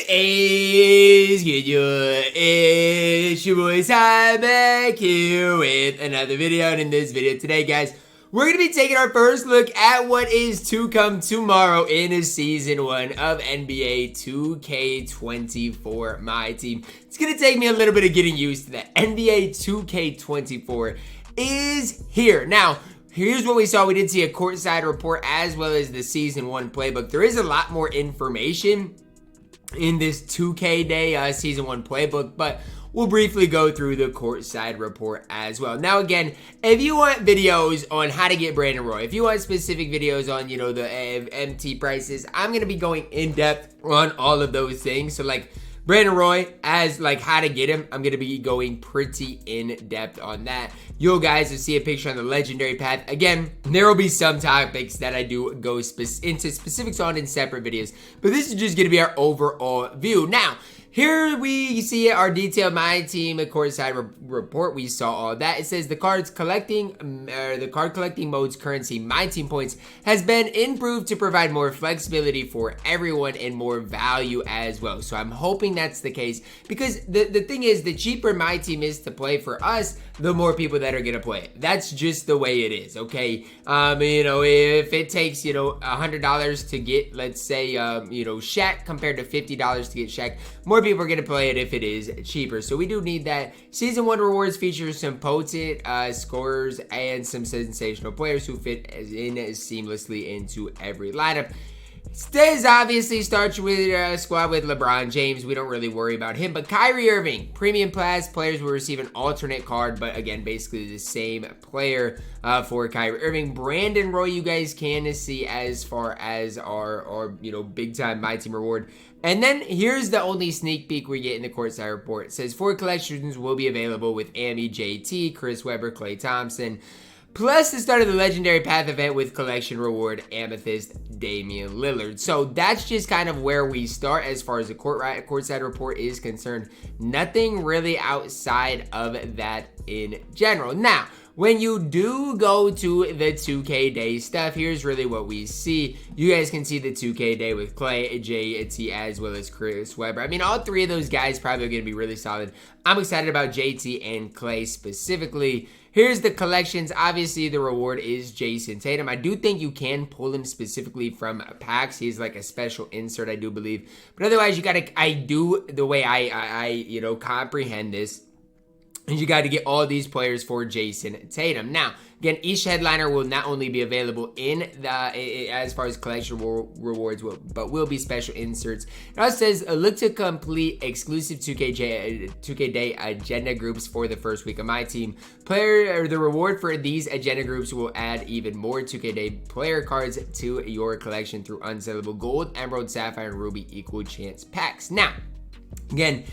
is good? It's your boy Ty back here with another video. And in this video today, guys, we're going to be taking our first look at what is to come tomorrow in Season 1 of NBA 2K24 MyTEAM. It's going to take me a little bit of getting used to that. NBA 2K24 is here. Now, here's what we saw. We did see a courtside report as well as the Season 1 playbook. There is a lot more information in this 2K Day Season 1 playbook, but we'll briefly go through the courtside report as well. Now, again, if you want videos on how to get Brandon Roy, if you want specific videos on, you know, the MT prices, I'm going to be going in depth on all of those things. So, like, Brandon Roy, as like how to get him, I'm going to be going pretty in depth on that. You guys will see a picture on the legendary path. Again, there will be some topics that I do go into specifics on in separate videos, but this is just going to be our overall view. Now, here we see our detailed MyTeam courtside report. We saw all that. It says the card collecting mode's currency, MyTeam points, has been improved to provide more flexibility for everyone and more value as well. So I'm hoping that's the case, because the thing is, the cheaper MyTeam is to play for us, the more people that are gonna play it. That's just the way it is, okay? You know, if it takes, you know, $100 to get, let's say, you know, Shaq compared to $50 to get Shaq, more people are going to play it if it is cheaper. So we do need that. Season 1 rewards feature some potent scorers and some sensational players who fit in seamlessly into every lineup. This obviously starts with a squad with LeBron James. We don't really worry about him. But Kyrie Irving, premium class players will receive an alternate card, but again, basically the same player for Kyrie Irving. Brandon Roy, you guys can see as far as our you know, big time MyTeam reward. And then here's the only sneak peek we get in the courtside report. It says 4 collections will be available with Amy, JT, Chris Webber, Klay Thompson, plus the start of the legendary path event with collection reward amethyst Damian Lillard. So that's just kind of where we start as far as the courtside report is concerned. Nothing really outside of that in general. Now, when you do go to the 2K Day stuff, here's really what we see. You guys can see the 2K Day with Klay, JT, as well as Chris Webber. I mean, all three of those guys probably are going to be really solid. I'm excited about JT and Klay specifically. Here's the collections. Obviously, the reward is Jayson Tatum. I do think you can pull him specifically from packs. He's like a special insert, I do believe. But otherwise, you got to, the way I you know, comprehend this, and you got to get all these players for Jayson Tatum. Now, again, each headliner will not only be available in the as far as collection rewards, but will be special inserts. It also says look to complete exclusive 2K Day agenda groups for the first week of MyTeam. The reward for these agenda groups will add even more 2K Day player cards to your collection through unsellable gold, emerald, sapphire, and ruby equal chance packs. Now, again,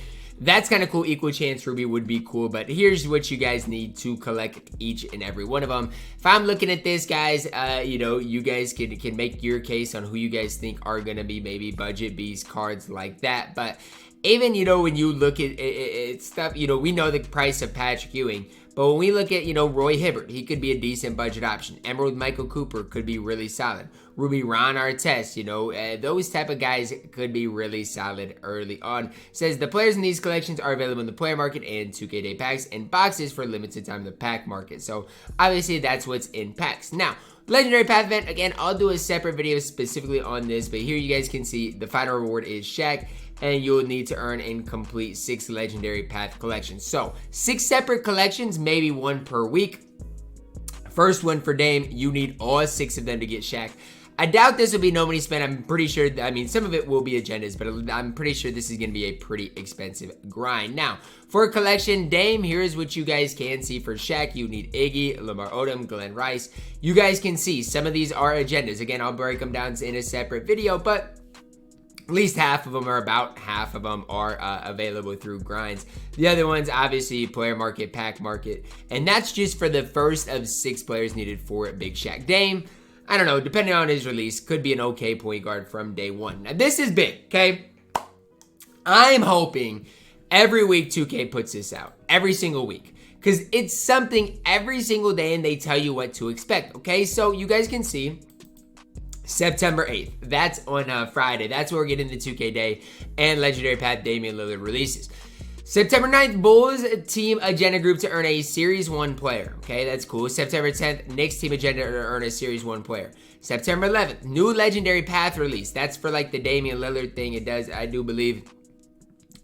that's kind of cool. Equal chance ruby would be cool, but here's what you guys need to collect each and every one of them. If I'm looking at this, guys, you know, you guys can make your case on who you guys think are going to be maybe budget beast cards like that. But even, you know, when you look at stuff, you know, we know the price of Patrick Ewing. But when we look at, you know, Roy Hibbert, he could be a decent budget option. Emerald Michael Cooper could be really solid. Ruby Ron Artest, you know, those type of guys could be really solid early on. Says the players in these collections are available in the player market and 2K Day packs and boxes for limited time in the pack market. So obviously that's what's in packs. Now, legendary path event, again, I'll do a separate video specifically on this, but here you guys can see the final reward is Shaq, and you'll need to earn and complete 6 legendary path collections. So 6 separate collections, maybe 1 per week. First one for Dame, you need all 6 of them to get Shaq. I doubt this will be no money spent. I'm pretty sure, I mean, some of it will be agendas, but I'm pretty sure this is going to be a pretty expensive grind. Now, for collection, Dame, here's what you guys can see for Shaq. You need Iggy, Lamar Odom, Glenn Rice. You guys can see some of these are agendas. Again, I'll break them down in a separate video, but at least half of them, or about half of them, are available through grinds. The other ones, obviously, player market, pack market, and that's just for the first of 6 players needed for Big Shaq. Dame, I don't know, depending on his release, could be an okay point guard from day one. Now, this is big, okay? I'm hoping every week 2K puts this out, every single week, because it's something every single day and they tell you what to expect, okay? So you guys can see September 8th. That's on Friday. That's where we're getting the 2K Day and Legendary Path Damian Lillard releases. September 9th, Bulls team agenda group to earn a Series 1 player. Okay, that's cool. September 10th, Knicks team agenda to earn a Series 1 player. September 11th, new Legendary Path release. That's for like the Damian Lillard thing. It does, I do believe.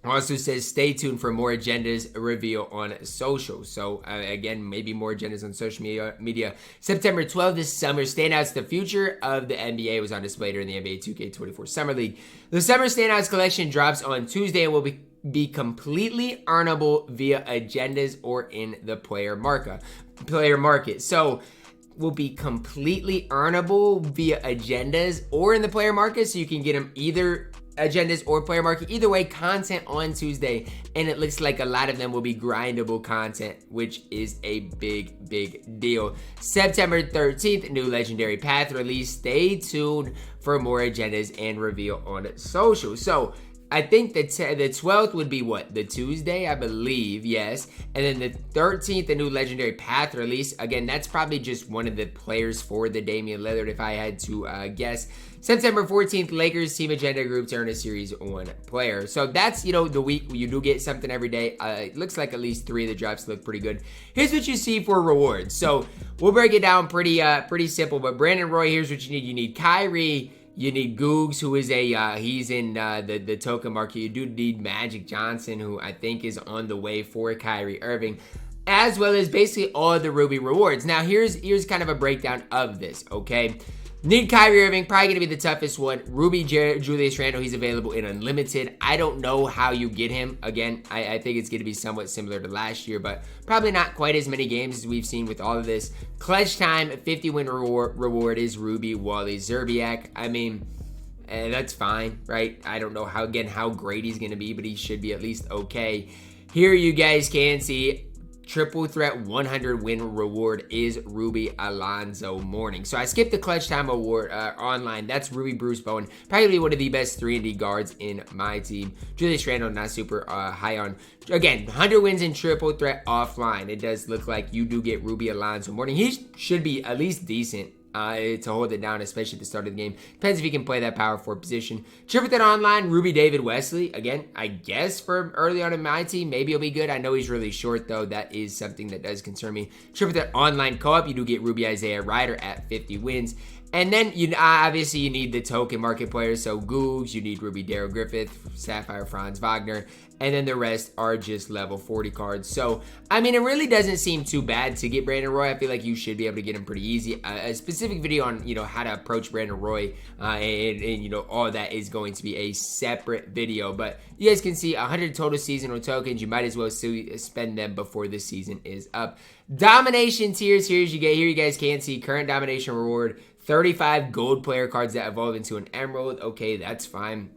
Also says stay tuned for more agendas reveal on social. So again, maybe more agendas on social media. September 12th, this summer standouts. The future of the NBA was on display during the NBA 2K24 Summer League. The Summer Standouts collection drops on Tuesday and will be completely earnable via agendas or in the player market. So will be completely earnable via agendas or in the player market, so you can get them either agendas or player market. Either way, content on Tuesday, and it looks like a lot of them will be grindable content, which is a big deal. September 13th, new Legendary Path release. Stay tuned for more agendas and reveal on social. So I think the 12th would be what? The Tuesday, I believe, yes. And then the 13th, the new Legendary Path release. Again, that's probably just one of the players for the Damian Lillard, if I had to guess. September 14th, Lakers team agenda group to earn a Series 1 player. So that's, the week you do get something every day. It looks like at least 3 of the drops look pretty good. Here's what you see for rewards. So we'll break it down pretty simple. But Brandon Roy, here's what you need. You need Kyrie. You need Googs, who is he's in the token market. You do need Magic Johnson, who I think is on the way for Kyrie Irving, as well as basically all of the Ruby rewards. Now, here's kind of a breakdown of this, okay? Need Kyrie Irving, probably going to be the toughest one. Ruby Julius Randle, he's available in Unlimited. I don't know how you get him. Again, I think it's going to be somewhat similar to last year, but probably not quite as many games as we've seen with all of this. Clutch time, 50-win reward is Ruby Wally Zerbiak. I mean, that's fine, right? I don't know how great he's going to be, but he should be at least okay. Here you guys can see triple threat 100 win reward is Ruby Alonzo Mourning. So I skipped the clutch time award online. That's Ruby Bruce Bowen, probably one of the best 3-and-D guards in my team. Julius Randle, not super high on. Again, 100 wins in triple threat offline. It does look like you do get Ruby Alonzo Mourning. He should be at least decent to hold it down, especially at the start of the game. Depends if he can play that power forward position. Triple threat online, Ruby David Wesley. Again, I guess for early on in my team, maybe he'll be good. I know he's really short, though. That is something that does concern me. Triple threat online co-op, you do get Ruby Isaiah Ryder at 50 wins. And then, obviously, you need the token market players. So, Googs, you need Ruby Darryl Griffith, Sapphire Franz Wagner, and then the rest are just level 40 cards. So, I mean, it really doesn't seem too bad to get Brandon Roy. I feel like you should be able to get him pretty easy. A specific video on, how to approach Brandon Roy and all that is going to be a separate video. But you guys can see 100 total seasonal tokens. You might as well spend them before the season is up. Domination tiers. Here you guys can see current domination reward. 35 gold player cards that evolve into an emerald. Okay, that's fine.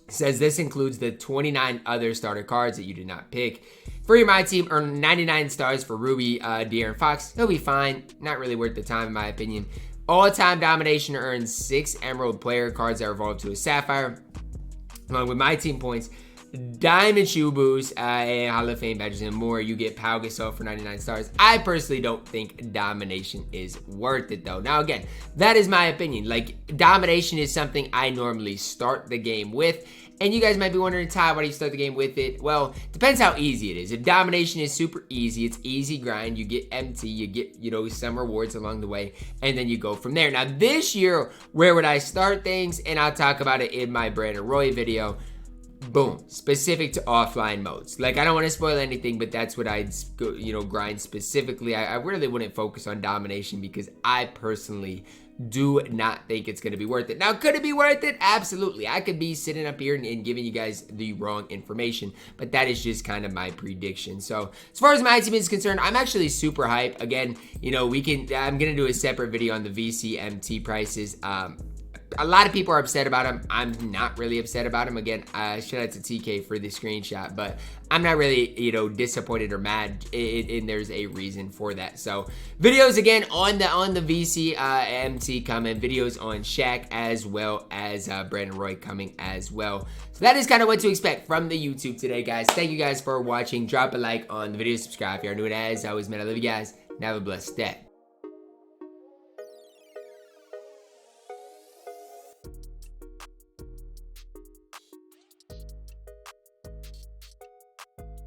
It says this includes the 29 other starter cards that you did not pick. For your My Team, earn 99 stars for Ruby De'Aaron Fox. He'll be fine. Not really worth the time, in my opinion. All-time domination earns 6 emerald player cards that evolve to a sapphire. Along with My Team points, Diamond Shoe Boost, and Hall of Fame badges and more. You get Pau Gasol for 99 stars. I personally don't think Domination is worth it, though. Now, again, that is my opinion. Like, Domination is something I normally start the game with. And you guys might be wondering, Ty, why do you start the game with it? Well, depends how easy it is. If Domination is super easy, it's easy grind. You get MT, you get, some rewards along the way, and then you go from there. Now, this year, where would I start things? And I'll talk about it in my Brandon Roy video. Boom, specific to offline modes. Like, I don't want to spoil anything, but that's what I'd, grind specifically. I really wouldn't focus on Domination because I personally do not think it's going to be worth it. Now, could it be worth it? Absolutely. I could be sitting up here and giving you guys the wrong information, but that is just kind of my prediction. So, as far as my team is concerned, I'm actually super hype. Again, I'm going to do a separate video on the VCMT prices. A lot of people are upset about him. I'm not really upset about him. Again, shout out to TK for the screenshot, but I'm not really, disappointed or mad. And there's a reason for that. So, videos again on the VC MT coming. Videos on Shaq as well as Brandon Roy coming as well. So that is kind of what to expect from the YouTube today, guys. Thank you guys for watching. Drop a like on the video, subscribe if you're new, and as always, man, I love you guys. And have a blessed day.